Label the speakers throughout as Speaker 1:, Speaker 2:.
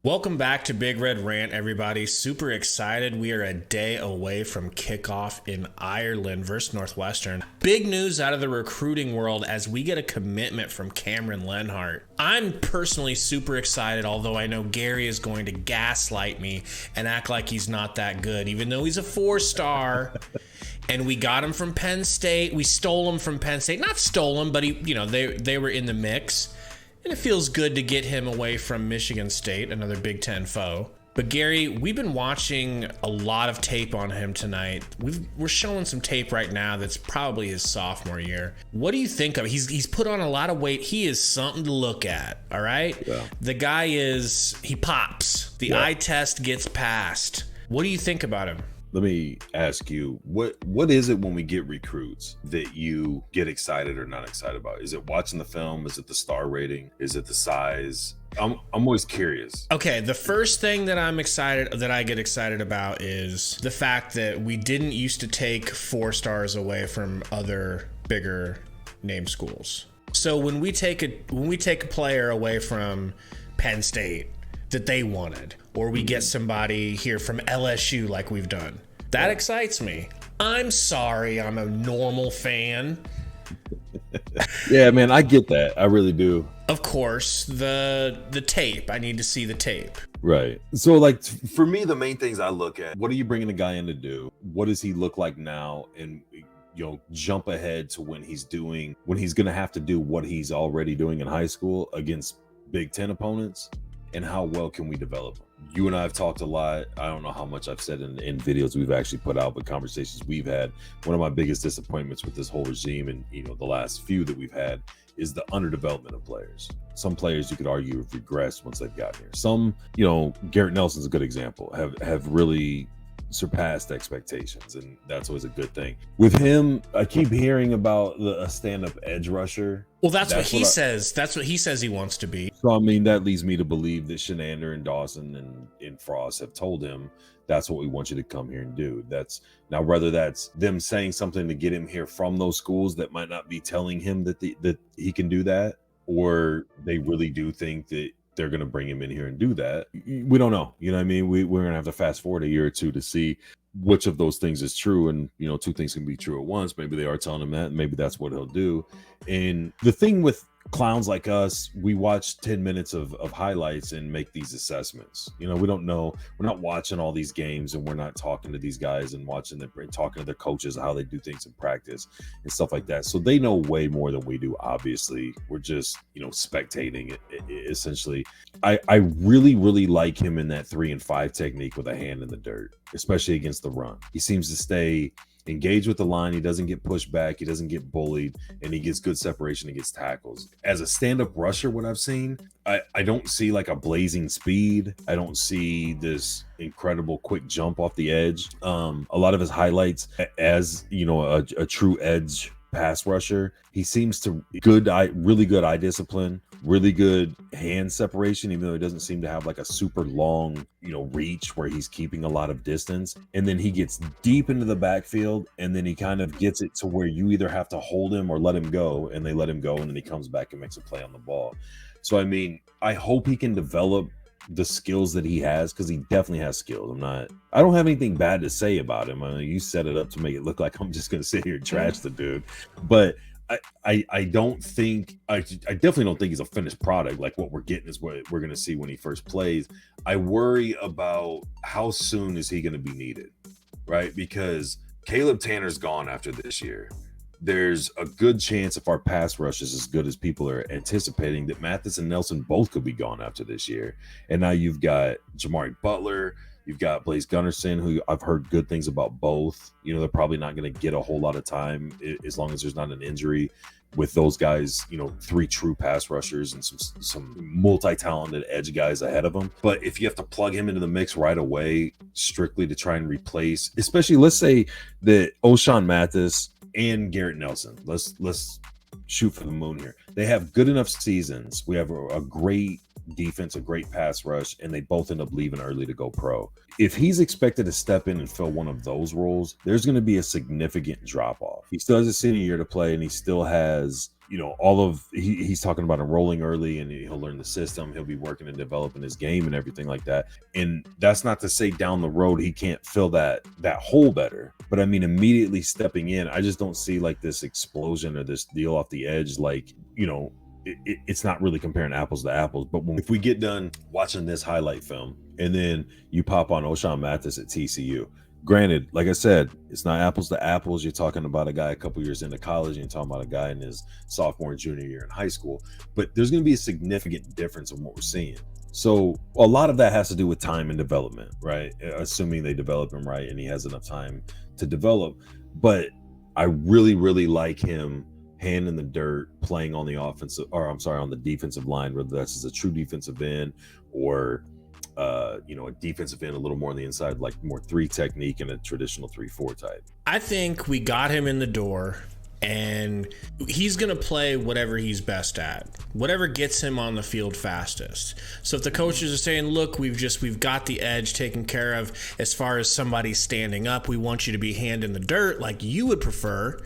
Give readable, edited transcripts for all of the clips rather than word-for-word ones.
Speaker 1: Welcome back to Big Red Rant, everybody. Super excited. We are a day away from kickoff in Ireland versus Northwestern. Big news out of the recruiting world as we get a commitment from Cameron Lenhardt. I'm personally super excited, although I know Gary is going to gaslight me and act like he's not that good, even though he's a 4-star. And we got him from Penn State. We stole him from Penn State. Not stole him, but they were in the mix. And it feels good to get him away from Michigan State, another Big Ten foe. But Gary, we've been watching a lot of tape on him tonight. We're showing some tape right now that's probably his sophomore year. What do you think of it? He's put on a lot of weight. He is something to look at, all right? Yeah. The guy he pops. The eye test gets passed. What do you think about him?
Speaker 2: Let me ask you, what is it when we get recruits that you get excited or not excited about? Is it watching the film? Is it the star rating? Is it the size? I'm always curious.
Speaker 1: Okay, the first thing that I get excited about is the fact that we didn't used to take 4 stars away from other bigger name schools. So when we take a player away from Penn State that they wanted, or we get somebody here from LSU like we've done, that excites me. I'm sorry, I'm a normal fan.
Speaker 2: Yeah, man, I get that. I really do.
Speaker 1: Of course, the tape. I need to see the tape.
Speaker 2: Right. So, like, for me, the main things I look at: what are you bringing the guy in to do? What does he look like now? And jump ahead to when he's going to have to do what he's already doing in high school against Big Ten opponents. And how well can we develop them? You and I have talked a lot. I don't know how much I've said in videos we've actually put out, but conversations we've had. One of my biggest disappointments with this whole regime and the last few that we've had is the underdevelopment of players. Some players you could argue have regressed once they've gotten here. Some, Garrett Nelson's a good example, have really surpassed expectations, and that's always a good thing. With him, I keep hearing about a stand-up edge rusher.
Speaker 1: Well, that's what he says. That's what he says he wants to be.
Speaker 2: So, I mean, that leads me to believe that Shenander and Dawson and Frost have told him that's what we want you to come here and do. Now, whether that's them saying something to get him here from those schools that might not be telling him that he can do that, or they really do think that they're going to bring him in here and do that. We don't know. You know what I mean? We're going to have to fast forward a year or two to see which of those things is true. And, two things can be true at once. Maybe they are telling him that, and maybe that's what he'll do. And the thing with clowns like us, we watch 10 minutes of highlights and make these assessments. We don't know. We're not watching all these games, and we're not talking to these guys and talking to their coaches, how they do things in practice and stuff like that. So they know way more than we do. Obviously, we're just, spectating it essentially. I really, really like him in that 3 and 5 technique with a hand in the dirt, especially against the run. He seems to stay engaged with the line. He doesn't get pushed back. He doesn't get bullied, and he gets good separation and gets tackles. As a stand-up rusher, what I've seen, I don't see like a blazing speed. I don't see this incredible quick jump off the edge. A lot of his highlights as, a true edge pass rusher, he seems to really good eye discipline, really good hand separation, even though he doesn't seem to have like a super long, reach where he's keeping a lot of distance. And then he gets deep into the backfield, and then he kind of gets it to where you either have to hold him or let him go, and they let him go, and then he comes back and makes a play on the ball. So, I mean, I hope he can develop the skills that he has, because he definitely has skills. I don't have anything bad to say about him. I mean, you set it up to make it look like I'm just going to sit here and trash the dude, but I definitely don't think he's a finished product. Like, what we're getting is what we're going to see when he first plays. I worry about how soon is he going to be needed, right? Because Caleb Tanner's gone after this year. There's a good chance, if our pass rush is as good as people are anticipating, that Mathis and Nelson both could be gone after this year. And now you've got Jamari Butler, you've got Blaise Gunnerson, who I've heard good things about both. They're probably not going to get a whole lot of time as long as there's not an injury with those guys, 3 true pass rushers and some multi-talented edge guys ahead of them. But if you have to plug him into the mix right away, strictly to try and replace, especially let's say that O'Shawn Mathis and Garrett Nelson, let's shoot for the moon here. They have good enough seasons. We have a great defense, a great pass rush, and they both end up leaving early to go pro. If he's expected to step in and fill one of those roles, there's going to be a significant drop off. He still has a senior year to play, and he still has, he's talking about enrolling early, and he'll learn the system. He'll be working and developing his game and everything like that. And that's not to say down the road he can't fill that hole better. But I mean, immediately stepping in, I just don't see like this explosion or this deal off the edge. Like, it's not really comparing apples to apples. But if we get done watching this highlight film and then you pop on O'Shawn Mathis at TCU, granted, like I said, it's not apples to apples. You're talking about a guy a couple years into college, and you're talking about a guy in his sophomore and junior year in high school. But there's going to be a significant difference in what we're seeing. So a lot of that has to do with time and development, right? Assuming they develop him right and he has enough time to develop. But I really, really like him hand in the dirt, playing on the on the defensive line, whether that's as a true defensive end or a defensive end a little more on the inside, like more 3 technique and a traditional 3-4 type.
Speaker 1: I think we got him in the door, and he's going to play whatever he's best at, whatever gets him on the field fastest. So if the coaches are saying, look, we've got the edge taken care of as far as somebody standing up, we want you to be hand in the dirt like you would prefer.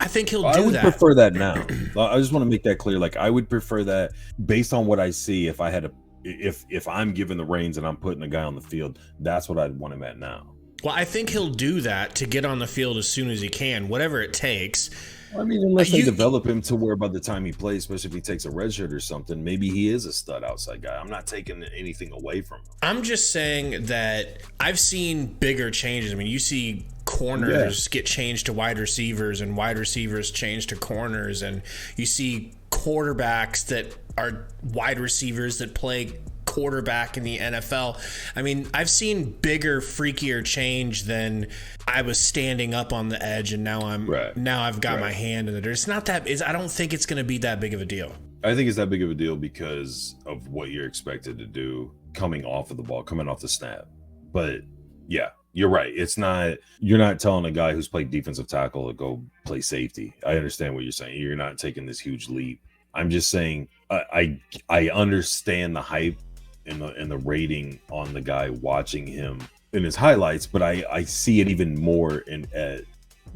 Speaker 1: I think he'll do that. I would
Speaker 2: prefer that now. I just want to make that clear. Like, I would prefer that based on what I see. If I had if I'm given the reins and I'm putting a guy on the field, that's what I'd want him at now.
Speaker 1: Well, I think he'll do that to get on the field as soon as he can, whatever it takes.
Speaker 2: I mean, unless they develop him to where by the time he plays, especially if he takes a red shirt or something, maybe he is a stud outside guy. I'm not taking anything away from him.
Speaker 1: I'm just saying that I've seen bigger changes. I mean, you see corners get changed to wide receivers and wide receivers change to corners, and you see quarterbacks that are wide receivers that play quarterback in the NFL. I mean, I've seen bigger, freakier change than I was standing up on the edge and now I've got my hand in the dirt. It's not that. I don't think it's going to be that big of a deal.
Speaker 2: I think it's that big of a deal because of what you're expected to do coming off of the ball, coming off the snap. But yeah, you're right. You're not telling a guy who's played defensive tackle to go play safety. I understand what you're saying. You're not taking this huge leap. I'm just saying I understand the hype and the rating on the guy watching him in his highlights, but I see it even more in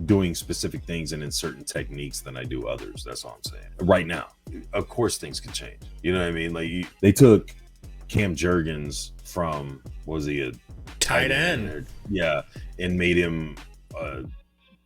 Speaker 2: doing specific things and in certain techniques than I do others. That's all I'm saying. Right now, of course, things can change. You know what I mean? Like they took Cam Jurgens from, was he a
Speaker 1: tight end?
Speaker 2: Yeah, and made him a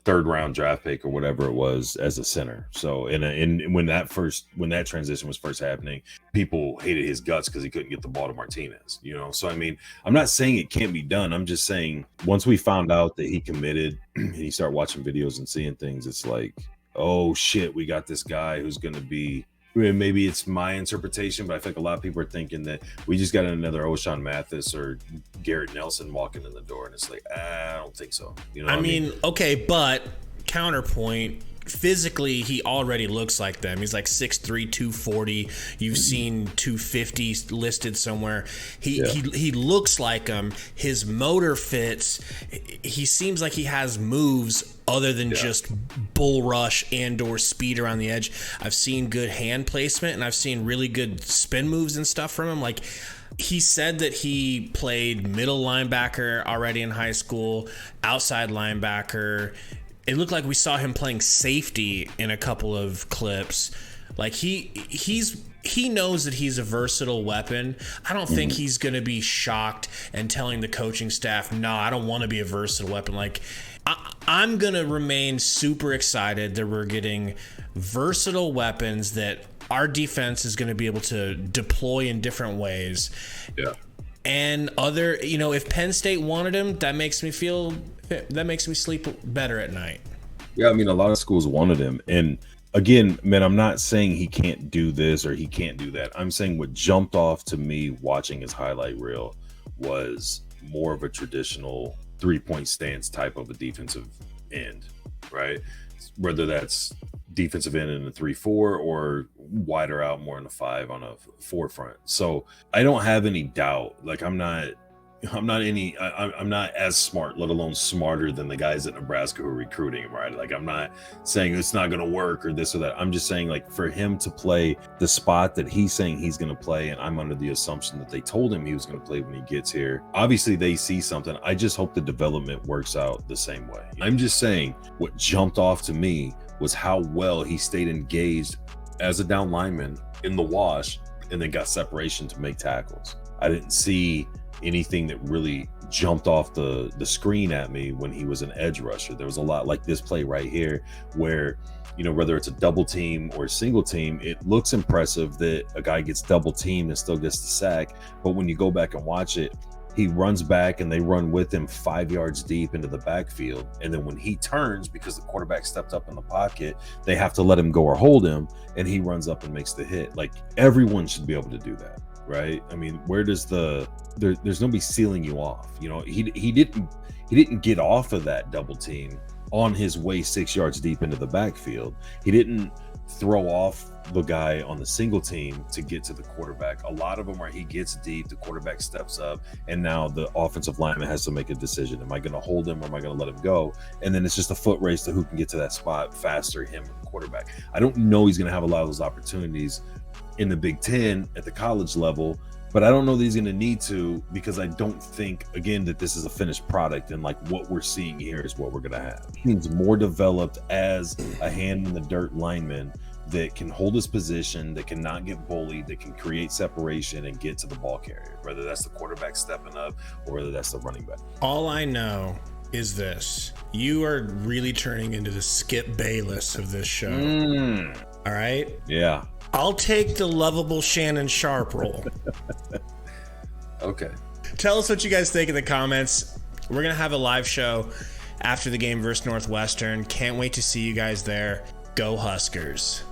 Speaker 2: 3rd round draft pick or whatever it was as a center. So and when that transition was first happening, people hated his guts because he couldn't get the ball to Martinez. So I mean, I'm not saying it can't be done. I'm just saying once we found out that he committed and you start watching videos and seeing things, it's like, oh shit, we got this guy who's going to be. Maybe it's my interpretation, but I think a lot of people are thinking that we just got another O'Shawn Mathis or Garrett Nelson walking in the door, and it's like, I don't think so.
Speaker 1: I mean, okay, but counterpoint, physically, he already looks like them. He's like 6'3", 240. You've seen 250 listed somewhere. He looks like them. His motor fits. He seems like he has moves other than just bull rush and or speed around the edge. I've seen good hand placement, and I've seen really good spin moves and stuff from him. Like, he said that he played middle linebacker already in high school, outside linebacker. It looked like we saw him playing safety in a couple of clips. Like he knows that he's a versatile weapon. I don't think he's going to be shocked and telling the coaching staff, no, I don't want to be a versatile weapon. Like, I'm going to remain super excited that we're getting versatile weapons that our defense is going to be able to deploy in different ways.
Speaker 2: Yeah.
Speaker 1: And if Penn State wanted him, that makes me sleep better at night.
Speaker 2: Yeah, I mean, a lot of schools wanted him. And again, man, I'm not saying he can't do this or he can't do that. I'm saying what jumped off to me watching his highlight reel was more of a traditional 3-point stance type of a defensive end, right? Whether that's defensive end in a 3-4 or wider out more in a 5 on a forefront. So I don't have any doubt. Like, I'm not I'm not as smart, let alone smarter than the guys at Nebraska who are recruiting him, right? Like, I'm not saying it's not going to work or this or that. I'm just saying, like, for him to play the spot that he's saying he's going to play, and I'm under the assumption that they told him he was going to play when he gets here. Obviously, they see something. I just hope the development works out the same way. I'm just saying what jumped off to me was how well he stayed engaged as a down lineman in the wash and then got separation to make tackles. I didn't see anything that really jumped off the screen at me when he was an edge rusher. There was a lot like this play right here where, you know, whether it's a double team or a single team, it looks impressive that a guy gets double teamed and still gets the sack. But when you go back and watch it, he runs back and they run with him 5 yards deep into the backfield. And then when he turns, because the quarterback stepped up in the pocket, they have to let him go or hold him, and he runs up and makes the hit. Like, everyone should be able to do that, right? I mean, where does there's nobody sealing you off. You know, he didn't get off of that double team on his way 6 yards deep into the backfield. He didn't throw off the guy on the single team to get to the quarterback. A lot of them where he gets deep, the quarterback steps up, and now the offensive lineman has to make a decision. Am I going to hold him or am I going to let him go? And then it's just a foot race to who can get to that spot faster, him or the quarterback. I don't know he's going to have a lot of those opportunities in the Big Ten at the college level, but I don't know that he's going to need to, because I don't think, again, that this is a finished product, and like what we're seeing here is what we're going to have. He's more developed as a hand in the dirt lineman that can hold his position, that cannot get bullied, that can create separation and get to the ball carrier, whether that's the quarterback stepping up or whether that's the running back.
Speaker 1: All I know is this: you are really turning into the Skip Bayless of this show. All right?
Speaker 2: Yeah.
Speaker 1: I'll take the lovable Shannon Sharp role.
Speaker 2: Okay.
Speaker 1: Tell us what you guys think in the comments. We're going to have a live show after the game versus Northwestern. Can't wait to see you guys there. Go Huskers.